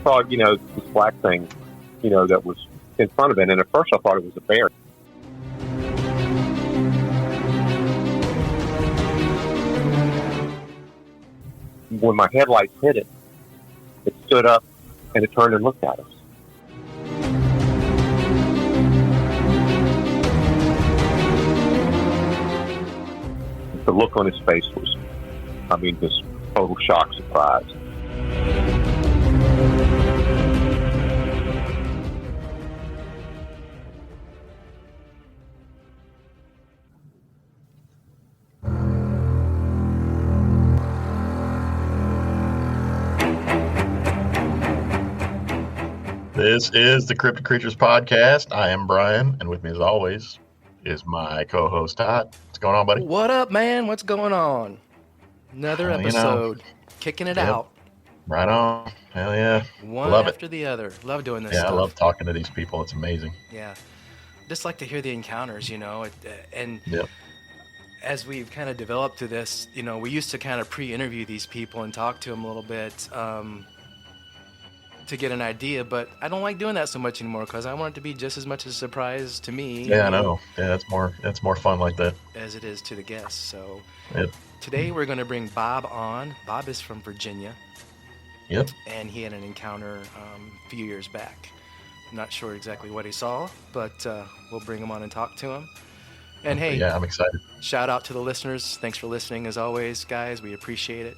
saw, this black thing, that was in front of it. And at first I thought it was a bear. When my headlights hit it, it stood up and it turned and looked at us. The look on his face was, just total shock, surprise. This is the Cryptic Creatures Podcast. I am Brian, and with me as always is my co-host Todd. What's going on, buddy? What up, man? What's going on? Another episode. Kicking it out. Right on. Hell yeah. One love after it. the other. Love doing this stuff. Yeah, I love talking to these people. It's amazing. Yeah. Just like to hear the encounters, and Yep. As we've kind of developed to this, we used to kind of pre-interview these people and talk to them a little bit to get an idea, but I don't like doing that so much anymore because I want it to be just as much a surprise to me. Yeah, I know. Yeah, it's more fun like that. As it is to the guests. So Yep. Today we're going to bring Bob on. Bob is from Virginia. Yep. And he had an encounter a few years back. I'm not sure exactly what he saw, but we'll bring him on and talk to him. And hey, yeah, I'm excited. Shout out to the listeners. Thanks for listening as always, guys. We appreciate it.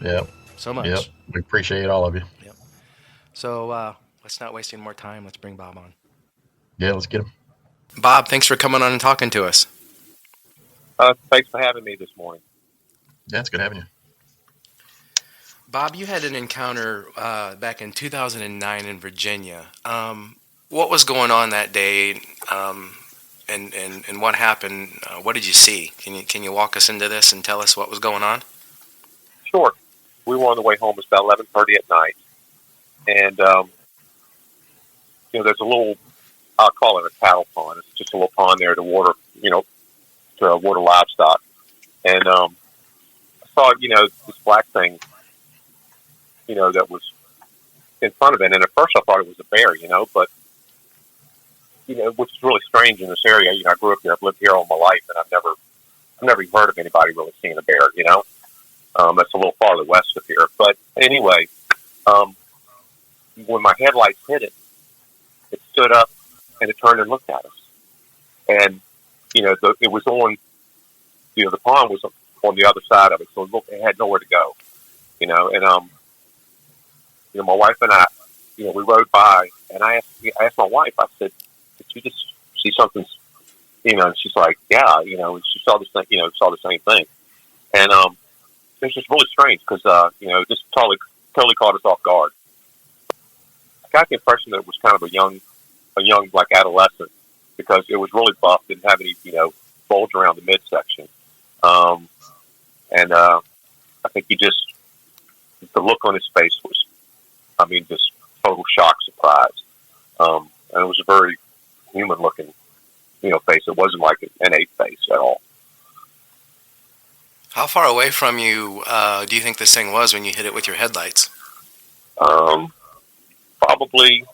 Yep. So much. Yep. We appreciate all of you. Yep. So let's not waste any more time. Let's bring Bob on. Yeah, let's get him. Bob, thanks for coming on and talking to us. Thanks for having me this morning. Yeah, it's good having you. Bob, you had an encounter back in 2009 in Virginia. What was going on that day, and what happened? What did you see? Can you walk us into this and tell us what was going on? Sure. We were on the way home. It's about 11:30 at night, and there's a little, I'll call it a cattle pond. It's just a little pond there to water, to water livestock, and I saw, this black thing, that was in front of it. And at first I thought it was a bear, but, which is really strange in this area. I grew up here, I've lived here all my life, and I've never even heard of anybody really seeing a bear, that's a little farther west of here. But anyway, when my headlights hit it, it stood up and it turned and looked at us. And, it was on, the pond was on the other side of it, so it had nowhere to go, and, my wife and I, we rode by, and I asked my wife, I said, did you just see something, and she's like, yeah, and she saw this thing, saw the same thing. And, it was just really strange because, this totally caught us off guard. I got the impression that it was kind of a young, like adolescent, because it was really buff, didn't have any, bulge around the midsection. And I think the look on his face was, just total shock, surprise. And it was a very human looking, face. It wasn't like an ape face at all. How far away from you do you think this thing was when you hit it with your headlights? Probably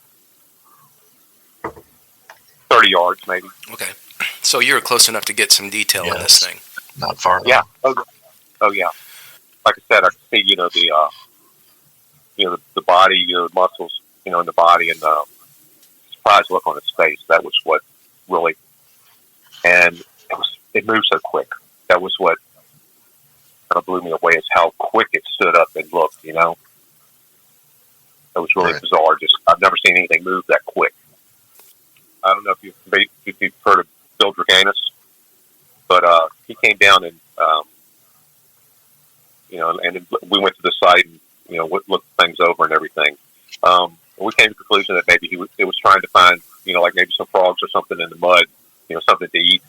30 yards, maybe. Okay. So you were close enough to get some detail on this thing. Not far enough. Yeah. Oh, yeah. Like I said, I could see, the body, the muscles, in the body, and the surprised look on his face. That was what really, and it moved so quick. That was what kind of blew me away, is how quick it stood up and looked, It was really bizarre. I've never seen anything move that quick. I don't know if you've heard of Bill Draganis, but he came down and, and we went to the site and, looked things over and everything. We came to the conclusion that maybe it was trying to find, like maybe some frogs or something in the mud, something to eat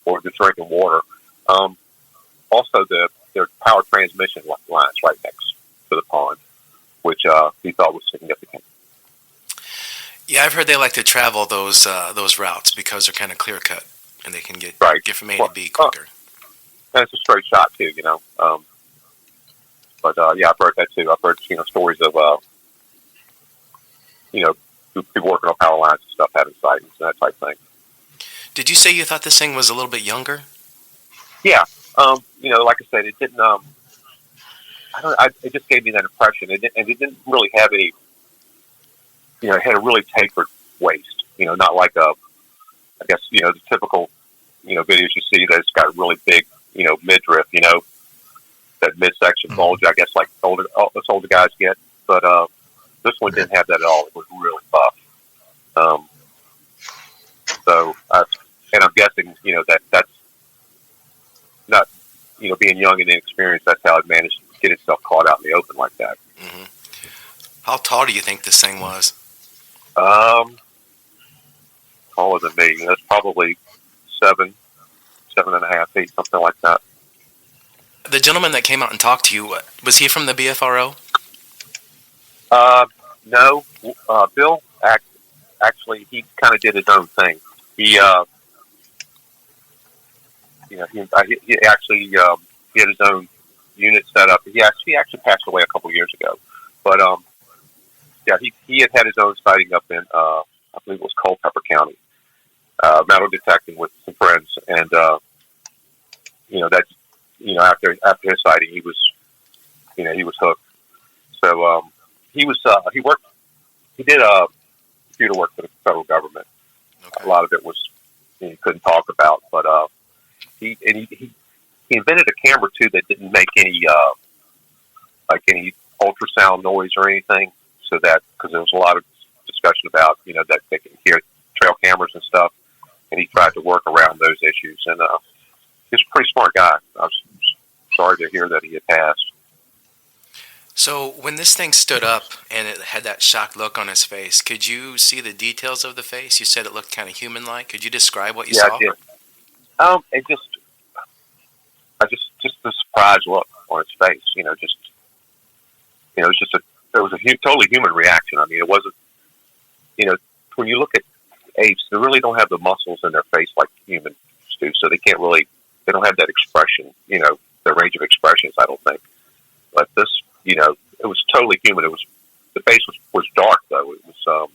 or just drinking water. Also, their power transmission lines right next to the pond, which he thought was significant. Yeah, I've heard they like to travel those routes because they're kind of clear cut and they can get from A to B quicker. And it's a straight shot too, But yeah, I've heard that too. I've heard stories of you know, people working on power lines and stuff having sightings and that type of thing. Did you say you thought this thing was a little bit younger? Yeah. You know, like I said, it didn't. It just gave me that impression. And it didn't really have any. You know, it had a really tapered waist. You know, not like I guess the typical videos you see that's got really big midriff. That midsection bulge. I guess like us older guys get. But this one didn't have that at all. It was really buff. And I'm guessing that's not being young and inexperienced. That's how it managed to get itself caught out in the open like that. Mm-hmm. How tall do you think this thing was? Taller than me. That's probably 7.5 feet, something like that. The gentleman that came out and talked to you, was he from the BFRO? No. Bill actually he kind of did his own thing. He actually he had his own unit set up. He actually passed away a couple years ago, but he had his own sighting up in I believe it was Culpeper County, metal detecting with some friends, and after his sighting he was hooked. So he did computer work for the federal government. Okay. A lot of it was he couldn't talk about, but he invented a camera too that didn't make any ultrasound noise or anything. So that because there was a lot of discussion about that they can hear trail cameras and stuff, and he tried to work around those issues. And he's a pretty smart guy. I was sorry to hear that he had passed. So when this thing stood up and it had that shocked look on his face, could you see the details of the face? You said it looked kind of human-like. Could you describe what you saw? Yeah, I did. Just the surprise look on his face. It was a totally human reaction. I mean, it wasn't. When you look at apes, they really don't have the muscles in their face like humans do, so they don't have that expression. The range of expressions. I don't think. But this, it was totally human. The face was dark though. It was,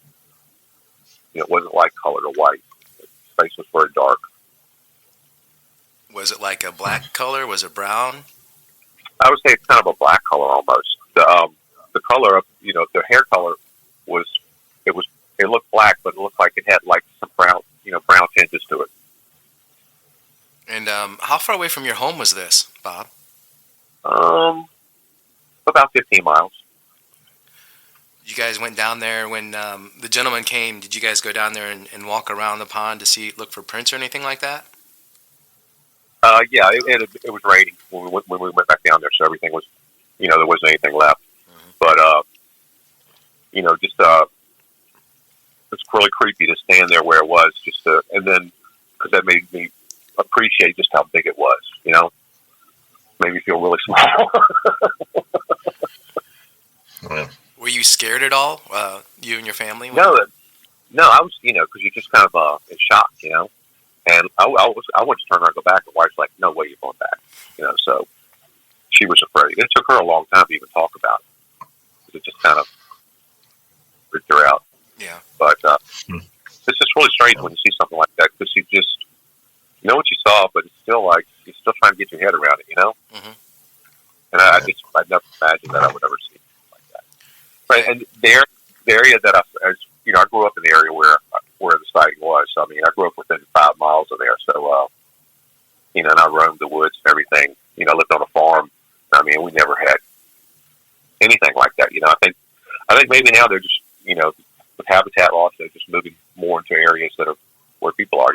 it wasn't light colored or white. The face was very dark. Was it like a black color? Was it brown? I would say it's kind of a black color almost. The color of their hair color it looked black, but it looked like it had like some brown tinges to it. And how far away from your home was this, Bob? About 15 miles. You guys went down there when the gentleman came. Did you guys go down there and walk around the pond to look for prints or anything like that? Yeah, it was raining when we went back down there, so everything was, there wasn't anything left. Mm-hmm. But it's really creepy to stand there where it was, and then because that made me appreciate just how big it was. Made me feel really small. Were you scared at all, you and your family? No, I was, because you're just kind of in shock, and I wanted to turn around and go back, and wife's like, no way you're going back, so she was afraid. It took her a long time to even talk about it. It just kind of freaked her out. Yeah. But it's just really strange when you see something like that, because you know what you saw, but it's still like, you're still trying to get your head around it, Mm-hmm. And I'd never imagined that I would ever see something like that. Right. And the area that I grew up in the area where the sighting was. So, I mean, I grew up within 5 miles of there. So, and I roamed the woods and everything. I lived on a farm. I mean, we never had anything like that. I think maybe now they're just, with habitat loss, they're just moving more into areas that are where people are,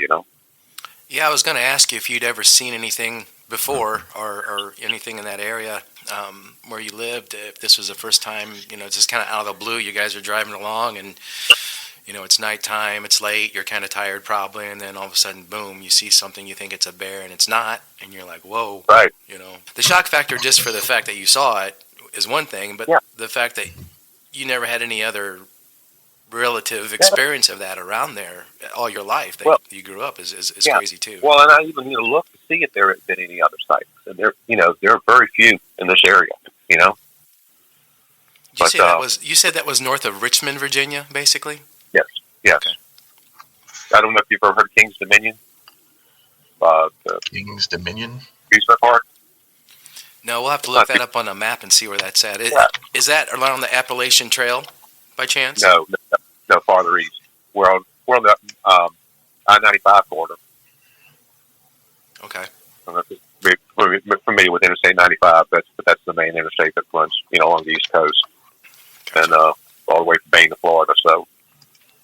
Yeah, I was going to ask you if you'd ever seen anything before or anything in that area where you lived, if this was the first time, just kind of out of the blue, you guys are driving along and, it's nighttime, it's late, you're kind of tired probably, and then all of a sudden, boom, you see something, you think it's a bear, and it's not, and you're like, whoa. Right. The shock factor just for the fact that you saw it is one thing, but the fact that you never had any other relative experience of that around there all your life that you grew up is crazy too. Well, and I even looked to see if there had been any other sites, and there are very few in this area. But you said that was north of Richmond, Virginia, basically? yes, yes. Okay. I don't know if you've ever heard of King's Dominion, the King's Dominion? amusement park. No, we'll have to It's look not that up on a map and see where that's at. Yeah. Is that along the Appalachian Trail, by chance? No, farther east. We're on the I-95 border. Okay. I don't know if you're familiar with Interstate 95, but that's the main interstate that runs, along the East Coast, Gotcha. and all the way from Maine to Florida. So,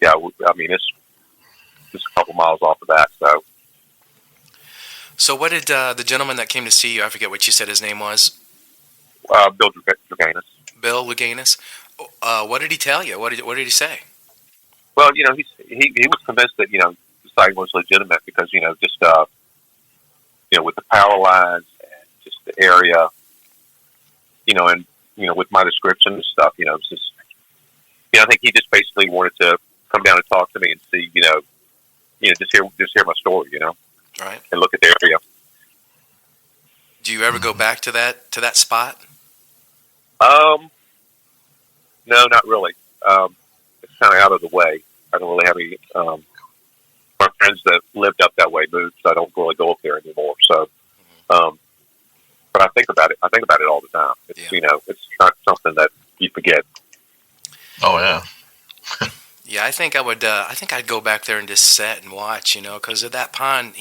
yeah, I mean, it's just a couple miles off of that. So what did the gentleman that came to see you, I forget what you said his name was? Bill Draganis. Bill Luganis. What did he tell you? What did he say? Well, he was convinced that the sighting was legitimate because just with the power lines and just the area, and with my description and stuff, it's just I think he just basically wanted to come down and talk to me and see, just hear my story, Right. and look at the area. Do you ever go back to that spot? No, not really. It's kind of out of the way. I don't really have any. My friends that lived up that way moved, so I don't really go up there anymore. So, but I think about it. I think about it all the time. It's it's not something that you forget. Oh yeah. Yeah, I think I would. I think I'd go back there and just sit and watch. Because of that pond,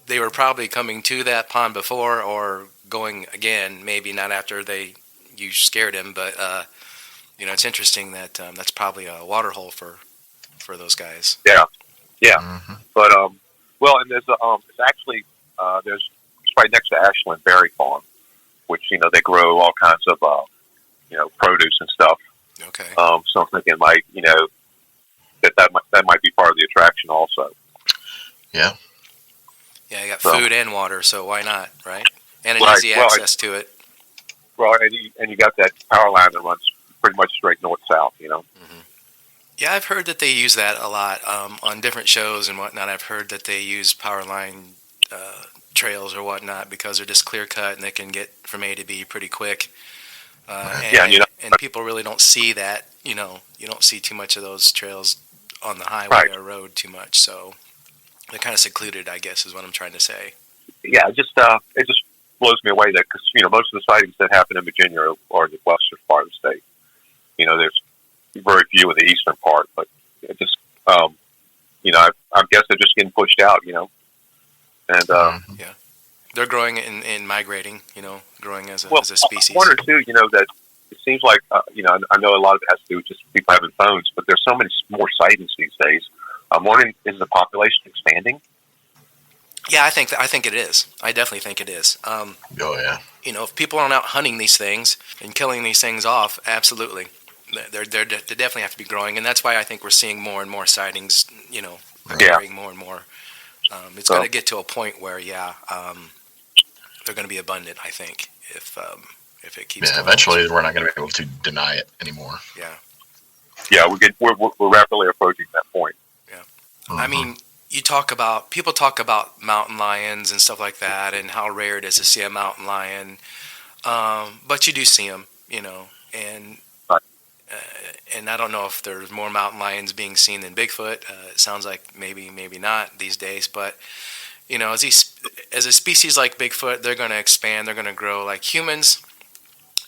they were probably coming to that pond before or going again. Maybe not after you scared him, but it's interesting that that's probably a water hole for those guys. Yeah. Mm-hmm. But and there's it's actually it's right next to Ashland Berry Farm, which they grow all kinds of produce and stuff. Okay. So I'm thinking like that might be part of the attraction also. Yeah. Yeah, you got food and water, so why not, right? And an Right. easy access to it. Well, and you got that power line that runs pretty much straight north-south, Mm-hmm. Yeah, I've heard that they use that a lot on different shows and whatnot. I've heard that they use power line trails or whatnot because they're just clear cut and they can get from A to B pretty quick. And people really don't see that. You don't see too much of those trails on the highway or road too much. So they're kind of secluded, I guess, is what I'm trying to say. Yeah, it just blows me away that because most of the sightings that happen in Virginia are in the western part of the state. There's very few in the eastern part, but it just I guess they're just getting pushed out. And yeah, they're growing and migrating. Growing as a species. I wonder too. That it seems like I know a lot of it has to do with just people having phones, but there's so many more sightings these days. I'm wondering, is the population expanding? Yeah, I think it is. I definitely think it is. Oh yeah. If people aren't out hunting these things and killing these things off, absolutely, they definitely have to be growing, and that's why I think we're seeing more and more sightings. Occurring more and more. It's going to get to a point where they're going to be abundant. I think if it keeps. Yeah, eventually we're not going to be able to deny it anymore. Yeah. Yeah, we're rapidly approaching that point. Yeah. Mm-hmm. I mean, people talk about mountain lions and stuff like that, and how rare it is to see a mountain lion. But you do see them, and and I don't know if there's more mountain lions being seen than Bigfoot. It sounds like maybe not these days, but as a species like Bigfoot, they're going to expand, they're going to grow like humans,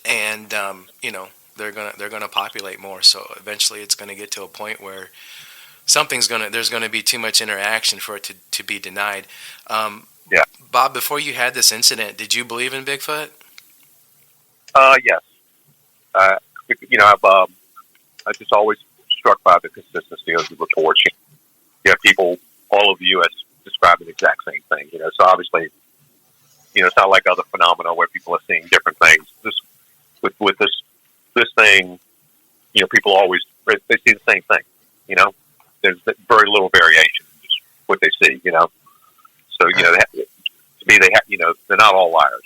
and they're going to populate more. So eventually, it's going to get to a point where there's going to be too much interaction for it to be denied. Yeah. Bob, before you had this incident, did you believe in Bigfoot? Yes. I just always struck by the consistency of the reports. You have people all over the U.S. describing the exact same thing. So obviously, it's not like other phenomena where people are seeing different things. This with this thing, people always they see the same thing. There's very little variation in just what they see. So to me, they're not all liars.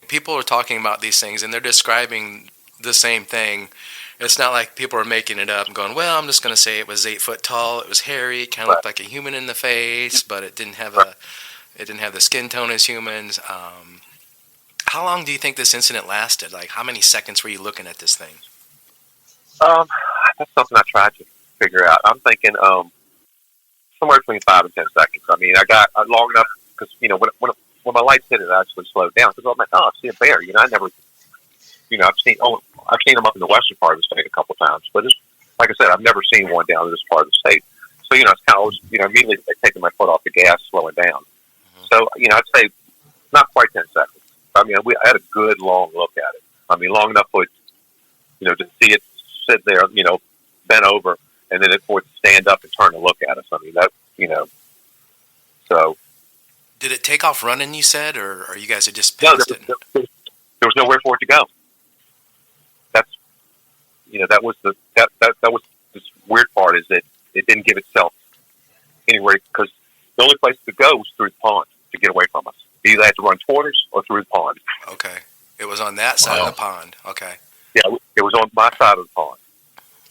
People are talking about these things and they're describing the same thing. It's not like people are making it up and going, well, I'm just going to say it was 8 foot tall. It was hairy. It kind of looked like a human in the face, but it didn't have the skin tone as humans. How long do you think this incident lasted? Like, how many seconds were you looking at this thing? Um, that's something I tried to figure out. I'm thinking somewhere between 5 and 10 seconds. I mean, I got long enough because when my lights hit it, I actually slowed down because I'm like, oh, I see a bear. I never, I've seen them up in the western part of the state a couple times, but like I said, I've never seen one down in this part of the state. So it's kind of immediately taking my foot off the gas, slowing down. So I'd say not quite 10 seconds. I mean, I had a good long look at it. I mean, long enough for it, to see it sit there, bent over, and then for it to stand up and turn and look at us. I mean, so. Did it take off running, you said, or you guys had just No, passed it? there was nowhere for it to go. That's, that was that was this weird part is that it didn't give itself anywhere because the only place to go was through the pond to get away from us. You either had to run toward us or through the pond. Okay. It was on that side of the pond. Okay. Yeah, it was on my side of the pond.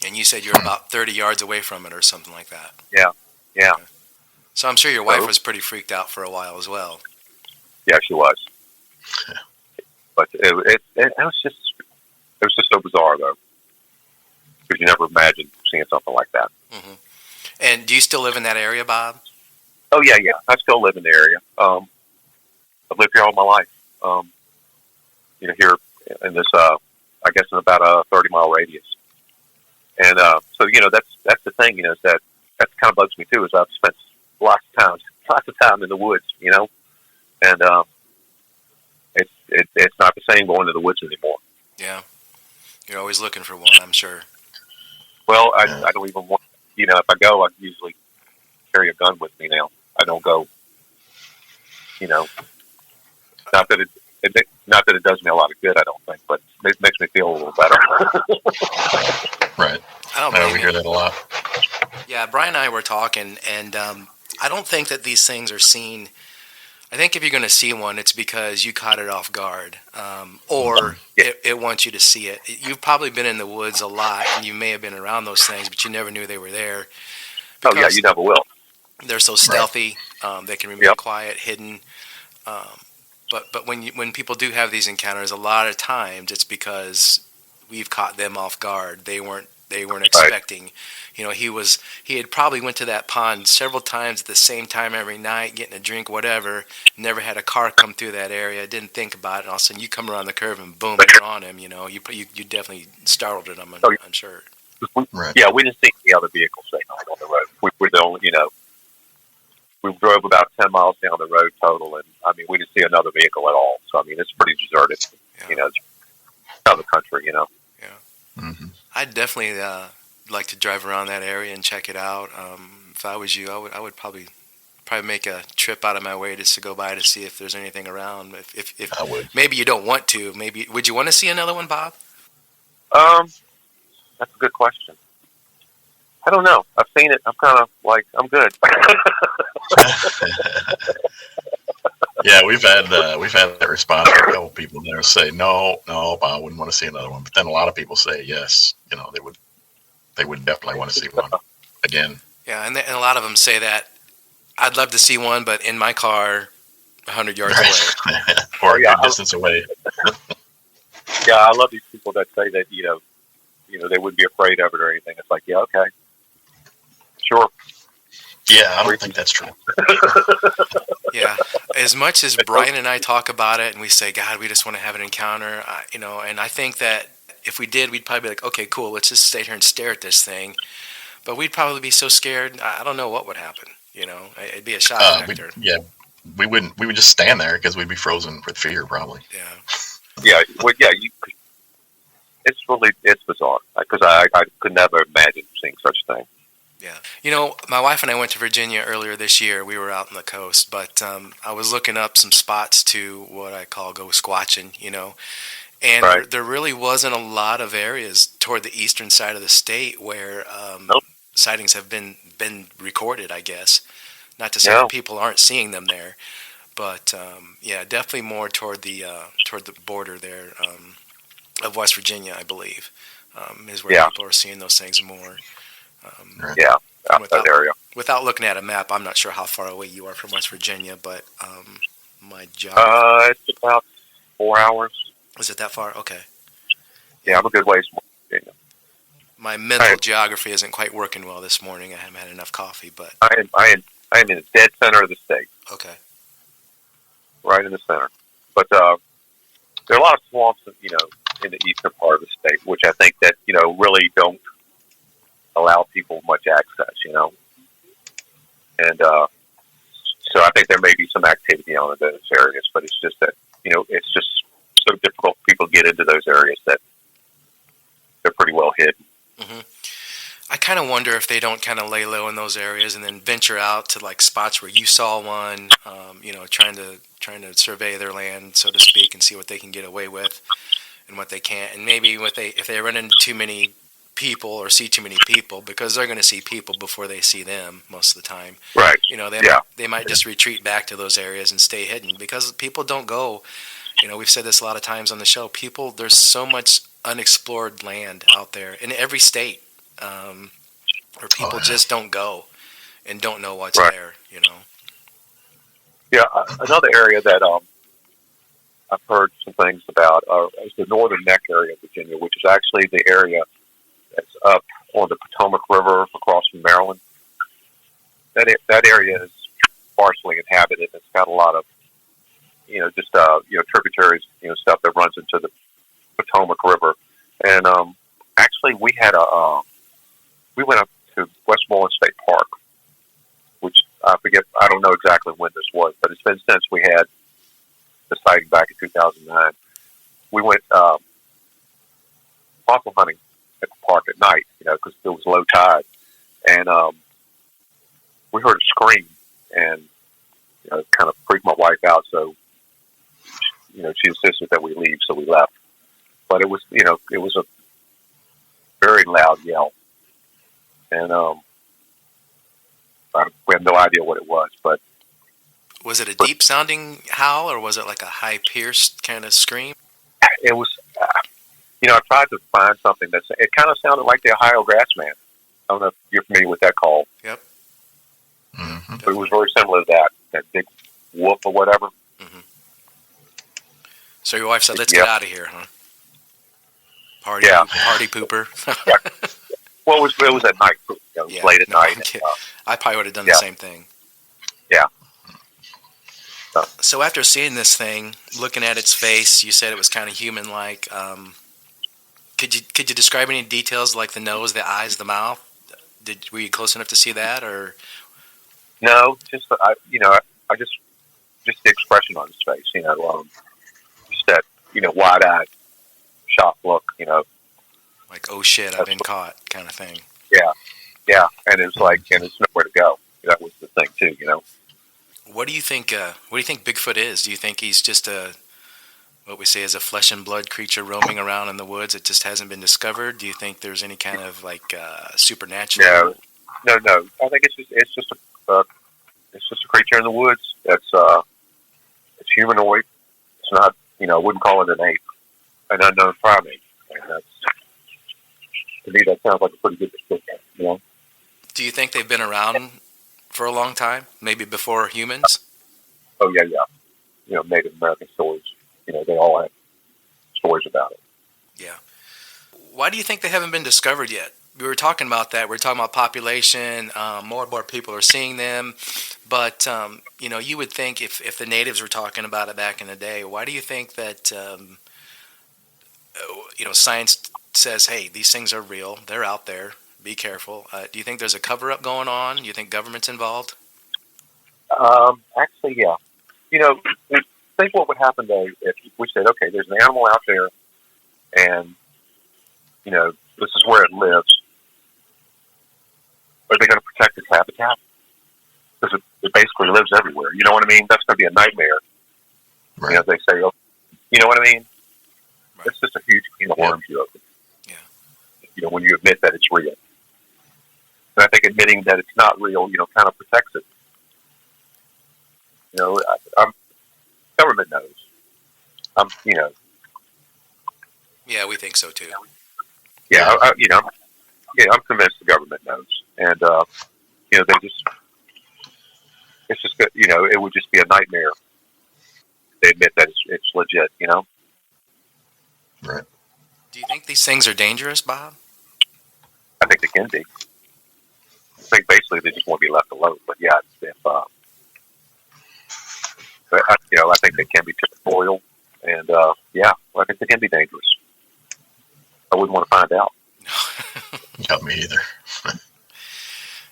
And you said you're about 30 yards away from it or something like that. Yeah. Okay. So I'm sure your wife was pretty freaked out for a while as well. Yeah, she was. But it was just so bizarre though, because you never imagined seeing something like that. Mm-hmm. And do you still live in that area, Bob? Oh yeah. I still live in the area. I've lived here all my life. Here in this, I guess in about a 30-mile radius. And so that's the thing. Is that kind of bugs me too. Is I've spent lots of time in the woods. And it's not the same going to the woods anymore. Yeah, you're always looking for one, I'm sure. Well, I don't even want. If I go, I usually carry a gun with me now. I don't go. Not that it does me a lot of good, I don't think, but it makes me feel a little better. Right. I don't blame we hear that a lot. Yeah, Brian and I were talking, and I don't think that these things are seen. I think if you're going to see one, it's because you caught it off guard, or it wants you to see it. You've probably been in the woods a lot, and you may have been around those things, but you never knew they were there. Oh yeah, you never will. They're so stealthy. Right. They can remain quiet, hidden. But when people do have these encounters, a lot of times it's because we've caught them off guard. They weren't expecting. He had probably went to that pond several times at the same time every night, getting a drink, whatever. Never had a car come through that area. Didn't think about it. And all of a sudden, you come around the curve and boom, you're on him. You definitely startled him. I'm sure. Right. Yeah, we didn't see any other vehicles that night on the road. We were the only. We drove about 10 miles down the road total, and I mean, we didn't see another vehicle at all. So I mean, it's pretty deserted. Yeah. It's out of the country. Yeah. Mm-hmm. I'd definitely like to drive around that area and check it out. If I was you, I would probably make a trip out of my way just to go by to see if there's anything around. If I would. Maybe you don't want to. Maybe would you want to see another one, Bob? That's a good question. I don't know. I've seen it. I'm kind of like, I'm good. Yeah, we've had that response from a couple people there say no, I wouldn't want to see another one. But then a lot of people say yes. They would definitely want to see one again. Yeah, and a lot of them say that I'd love to see one, but in my car, 100 yards away, or a good distance away. Yeah, I love these people that say that they wouldn't be afraid of it or anything. It's like, yeah, okay, sure. Yeah, I don't think that's true. Yeah, as much as Brian and I talk about it and we say, God, we just want to have an encounter, and I think that if we did, we'd probably be like, okay, cool, let's just stay here and stare at this thing. But we'd probably be so scared, I don't know what would happen. It'd be a shock factor. We wouldn't. We would just stand there because we'd be frozen with fear, probably. Yeah. Yeah. Well, yeah. It's bizarre because I could never imagine seeing such a thing. Yeah. My wife and I went to Virginia earlier this year. We were out on the coast, but I was looking up some spots to what I call go squatching, and there really wasn't a lot of areas toward the eastern side of the state where sightings have been recorded, I guess. Not to say that people aren't seeing them there, but definitely more toward the border there of West Virginia, I believe, is where people are seeing those things more. Out that area. Without looking at a map, I'm not sure how far away you are from West Virginia, but my job. It's about 4 hours. Is it that far? Okay. Yeah, I'm a good ways from Virginia. My mental geography isn't quite working well this morning. I haven't had enough coffee, but I am in the dead center of the state, okay. right in the center. But there are a lot of swamps, in the eastern part of the state, which I think that really don't allow people much access, and so I think there may be some activity on in those areas, but it's just that it's just so difficult for people to get into those areas that they're pretty well hidden. Hmm. I kind of wonder if they don't kind of lay low in those areas and then venture out to like spots where you saw one, trying to survey their land, so to speak, and see what they can get away with and what they can't. And maybe if they run into too many people or see too many people, because they're going to see people before they see them most of the time. Right. They might just retreat back to those areas and stay hidden because people don't go. We've said this a lot of times on the show. There's so much unexplored land out there in every state. Where people just don't go and don't know what's there, Yeah, another area that I've heard some things about is the northern neck area of Virginia, which is actually the area that's up on the Potomac River across from Maryland. That area is sparsely inhabited. It's got a lot of, tributaries, stuff that runs into the Potomac River. And actually, we went up to Westmoreland State Park, which I forget. I don't know exactly when this was, but it's been since we had the sighting back in 2009. We went fossil hunting at the park at night, because it was low tide, and we heard a scream, and it kind of freaked my wife out. So, she insisted that we leave, so we left. But it was a very loud yell, and we have no idea what it was. But was it a deep sounding howl, or was it like a high pierced kind of scream? It was. I tried to find something it kind of sounded like the Ohio Grassman. I don't know if you're familiar with that call. Yep. Mm-hmm. But it was very similar to that big whoop or whatever. Mm-hmm. So your wife said, "Let's get out of here, huh?" Party pooper. Yeah. Well, it was at night. It was late at night. I probably would have done the same thing. Yeah. So after seeing this thing, looking at its face, you said it was kind of human-like. Could you describe any details, like the nose, the eyes, the mouth? Were you close enough to see that, or? No, just just the expression on his face. Just that wide-eyed, shocked look. Like, oh shit, I've been caught, kind of thing. Yeah, and it's it's nowhere to go. That was the thing too. What do you think? What do you think Bigfoot is? Do you think he's just what we say is a flesh and blood creature roaming around in the woods that just hasn't been discovered? Do you think there's any kind of supernatural? No. I think it's just a creature in the woods. It's humanoid. It's not. I wouldn't call it an ape, an unknown primate. And that's, to me, that sounds like a pretty good description. Do you think they've been around for a long time? Maybe before humans? Oh yeah. Native American stories. They all have stories about it. Yeah. Why do you think they haven't been discovered yet? We were talking about that. We were talking about population. More and more people are seeing them. But, you would think if the natives were talking about it back in the day, why do you think that, science says, hey, these things are real. They're out there. Be careful. Do you think there's a cover-up going on? Do you think government's involved? Actually, yeah. Think what would happen though if we said, okay, there's an animal out there, and this is where it lives. Are they going to protect its habitat? Because it basically lives everywhere. You know what I mean? That's going to be a nightmare. Right. They say, you know what I mean? Right. It's just a huge can of worms you open. Yeah. When you admit that it's real. And I think admitting that it's not real, kind of protects it. Government knows. Yeah, we think so too. Yeah, I'm convinced the government knows, and they it's just that, it would just be a nightmare. They admit that it's legit. Right. Do you think these things are dangerous, Bob? I think they can be. I think basically they just want to be left alone. But yeah, I think they can be territorial, and yeah, I think they can be dangerous. I wouldn't want to find out. Yeah, me either.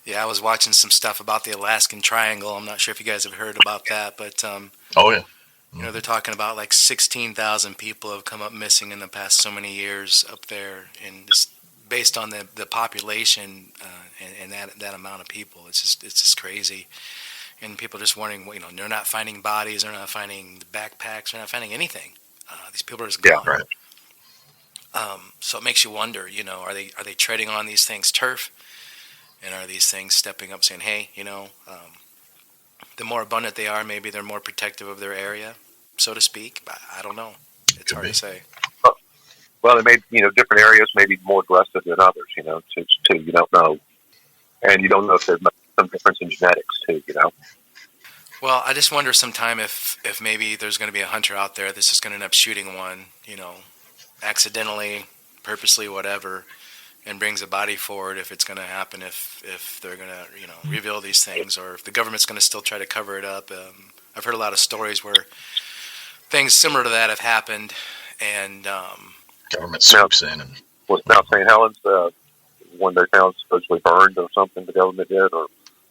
Yeah, I was watching some stuff about the Alaskan Triangle. I'm not sure if you guys have heard about that, but Oh yeah. they're talking about like 16,000 people have come up missing in the past so many years up there, and just based on the population and that amount of people, it's just crazy. And people are just wondering, they're not finding bodies, they're not finding the backpacks, they're not finding anything. These people are just gone. Yeah, right. So it makes you wonder, are they treading on these things turf? And are these things stepping up saying, hey, the more abundant they are, maybe they're more protective of their area, so to speak. But I don't know. It's hard to say. Well, they may, different areas may be more aggressive than others, too. You don't know. And you don't know if there's some difference in genetics, too, Well, I just wonder sometime if maybe there's going to be a hunter out there that's just going to end up shooting one, accidentally, purposely, whatever, and brings a body forward if it's going to happen, if they're going to, reveal these things, or if the government's going to still try to cover it up. I've heard a lot of stories where things similar to that have happened, and government swoops in and was South St. Helens when they found supposedly burned or something, the government did, or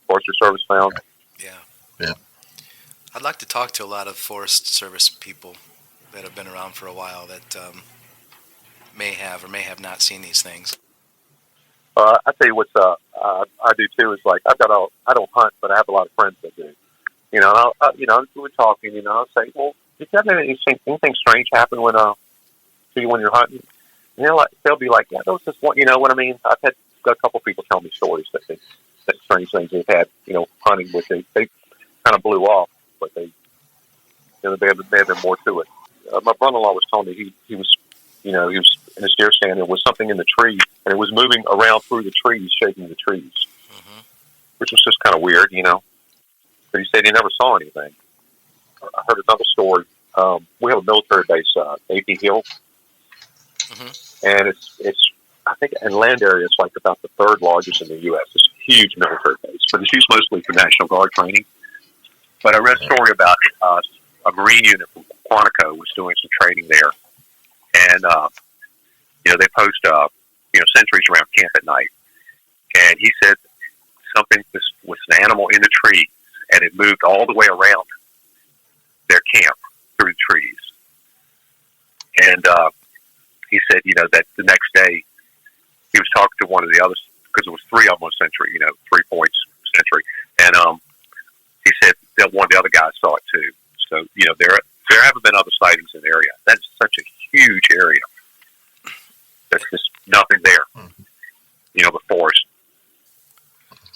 Forestry Service found. Yeah. I'd like to talk to a lot of Forest Service people that have been around for a while that may have or may have not seen these things. I tell you what's I do too is like I don't hunt, but I have a lot of friends that do. We're talking. I'll say, well, did you have anything strange happen when you're hunting? And they'll be like, yeah, there was this one. You know what I mean? I've had a couple people tell me stories that strange things they've had. Hunting, which they kind of blew off, but they may have been more to it. My brother-in-law was telling me he was in a deer stand. There was something in the tree, and it was moving around through the trees, shaking the trees, which was just kind of weird, But he said he never saw anything. I heard another story. We have a military base, AP Hill, and it's I think in land area it's like about the third largest in the U.S. It's a huge military base, but it's used mostly for National Guard training. But I read a story about a Marine unit from Quantico was doing some training there, and they post sentries around camp at night. And he said something was an animal in the tree, and it moved all the way around their camp through the trees. And he said, that the next day he was talking to one of the others because it was three of them on sentry, 3 points sentry, and he said that one of the other guys saw it too. So there haven't been other sightings in the area. That's such a huge area. There's just nothing there. The forest.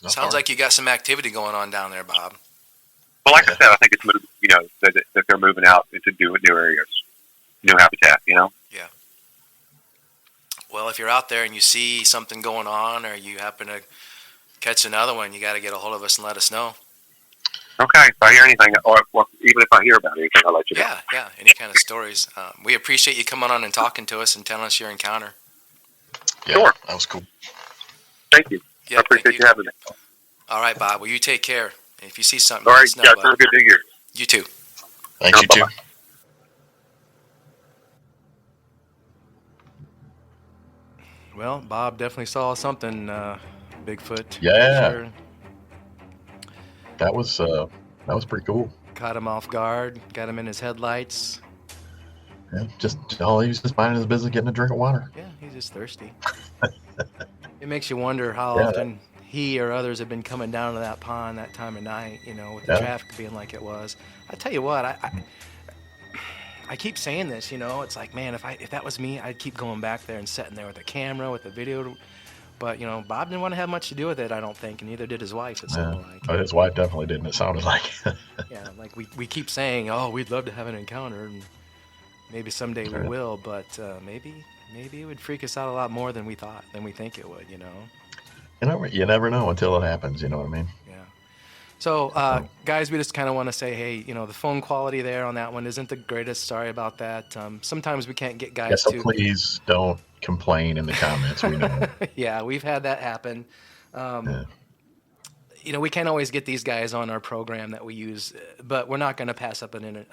Sounds like you got some activity going on down there, Bob. Well, like I said, I think it's moving, that they're moving out into new areas, new habitat. Yeah. Well, if you're out there and you see something going on, or you happen to catch another one, you got to get a hold of us and let us know. Okay, if I hear anything, or even if I hear about anything, I'll let you know. Yeah, any kind of stories. We appreciate you coming on and talking to us and telling us your encounter. Yeah, sure. That was cool. Thank you. I appreciate you having me. All right, Bob. Well, you take care. If you see something, all right, let us know. Have a good New Year. You too. Thanks, you too. Well, Bob definitely saw something, Bigfoot. Yeah. Sure. That was pretty cool. Caught him off guard, got him in his headlights. Yeah, he was just minding his business, getting a drink of water. Yeah, he's just thirsty. It makes you wonder how often he or others have been coming down to that pond that time of night, with the traffic being like it was. I tell you what, I keep saying this, it's like, man, if that was me, I'd keep going back there and sitting there with a camera, with a video. But, Bob didn't want to have much to do with it, I don't think, and neither did his wife, it sounded like. But his wife definitely didn't, it sounded like. Yeah, like we keep saying, oh, we'd love to have an encounter, and maybe someday we will, but maybe it would freak us out a lot more than we think it would, You never know until it happens, you know what I mean? Yeah. So, guys, we just kind of want to say, hey, the phone quality there on that one isn't the greatest. Sorry about that. Sometimes we can't get Yeah, guys so to. please don't complain in the comments. We know. Yeah, we've had that happen. Yeah. We can't always get these guys on our program that we use, but we're not going to pass up an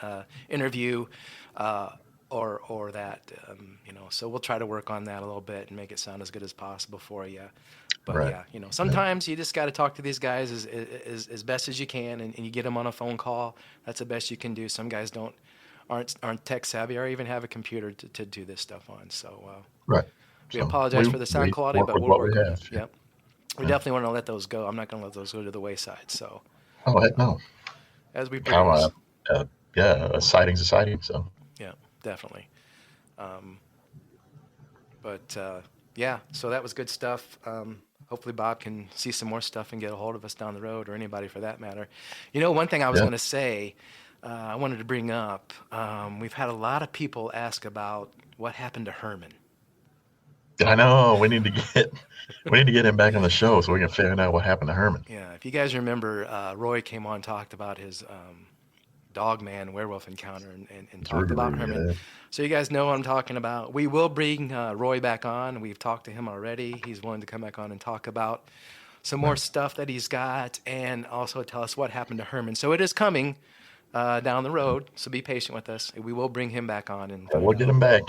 interview or that. So we'll try to work on that a little bit and make it sound as good as possible for you. But Right. yeah, sometimes you just got to talk to these guys as best as you can, and you get them on a phone call. That's the best you can do. Some guys aren't tech savvy or even have a computer to do this stuff on. So Right. we So apologize for the sound we quality, work but with we'll what we work on have. it. Yep. We Yeah. definitely want to let those go. I'm not going to let those go to the wayside. So Oh heck no. as we How produce, yeah, a sighting's a sighting. So yeah, definitely. But yeah, so that was good stuff. Hopefully Bob can see some more stuff and get a hold of us down the road, or anybody for that matter. One thing I was yeah. going to say, I wanted to bring up, we've had a lot of people ask about what happened to Herman. I know we need to get him back on the show so we can figure out what happened to Herman. Yeah, if you guys remember, Roy came on, talked about his dog man werewolf encounter, and talked about Herman. Yeah. So you guys know what I'm talking about. We will bring Roy back on. We've talked to him already. He's willing to come back on and talk about some more stuff that he's got, and also tell us what happened to Herman. So it is coming down the road. So be patient with us. We will bring him back on and Yeah, find we'll get out. him back.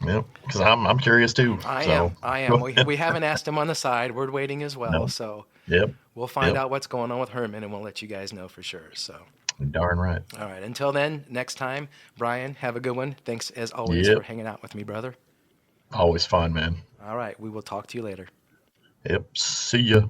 Yep, because I'm curious too. I So am. I am. We haven't asked him on the side. We're waiting as well. no. So Yep. we'll find Yep. out what's going on with Herman, and we'll let you guys know for sure. So. Darn right. All right. Until then, next time, Brian, have a good one. Thanks as always for Yep. hanging out with me, brother. Always fun, man. All right. We will talk to you later. Yep. See ya.